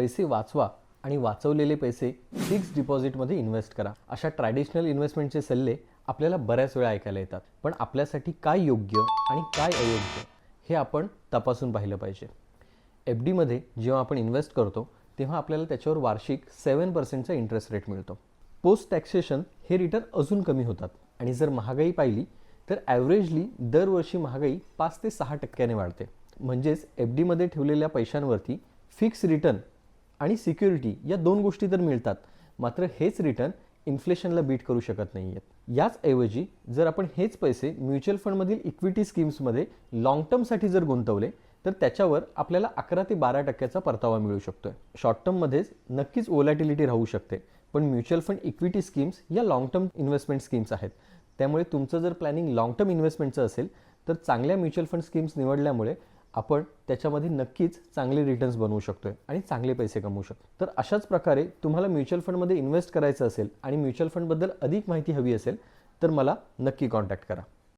पैसे वाचवा आणि वाचवलेले पैसे फिक्स्ड डिपॉझिटमध्ये इन्व्हेस्ट करा. अशा ट्रॅडिशनल इन्व्हेस्टमेंटचे सल्ले आपल्याला बऱ्याच वेळा ऐकायला येतात, पण आपल्यासाठी काय योग्य आणि काय अयोग्य हे आपण तपासून पाहिलं पाहिजे. एफ डीमध्ये जेव्हा आपण इन्व्हेस्ट करतो तेव्हा आपल्याला त्याच्यावर वार्षिक 7% इंटरेस्ट रेट मिळतो. पोस्ट टॅक्सेशन हे रिटर्न अजून कमी होतात आणि जर महागाई पाहिली तर ॲव्हरेजली दरवर्षी महागाई 5 ते 6% वाढते. म्हणजेच एफ डीमध्ये ठेवलेल्या पैशांवरती फिक्स रिटर्न आणि सिक्युरिटी या दोन गोष्टी तर मिळतात, मात्र हेच रिटर्न इन्फ्लेशनला बीट करू शकत नाही आहेत. याच ऐवजी जर आपण हेच पैसे म्युच्युअल फंडमधील इक्विटी स्कीम्समध्ये लॉंग टर्मसाठी जर गुंतवले तर त्याच्यावर आपल्याला 11 ते 12% परतावा मिळू शकतोय. शॉर्ट टर्ममध्येच नक्कीच व्होलॅटिलिटी राहू शकते, पण म्युच्युअल फंड इक्विटी स्कीम्स या लॉंग टर्म इन्व्हेस्टमेंट स्कीम्स आहेत. त्यामुळे तुमचं जर प्लॅनिंग लॉंग टर्म इन्व्हेस्टमेंटचं असेल तर चांगल्या म्युच्युअल फंड स्कीम्स निवडल्यामुळे आपण त्याच्यामध्ये नक्कीच चांगले रिटर्न्स बनवू शकतोय आणि चांगले पैसे कमवू शकतो. तर अशाच प्रकारे तुम्हाला म्युच्युअल फंडमध्ये इन्व्हेस्ट करायचं असेल आणि म्युच्युअल फंडबद्दल अधिक माहिती हवी असेल तर मला नक्की कॉन्टॅक्ट करा.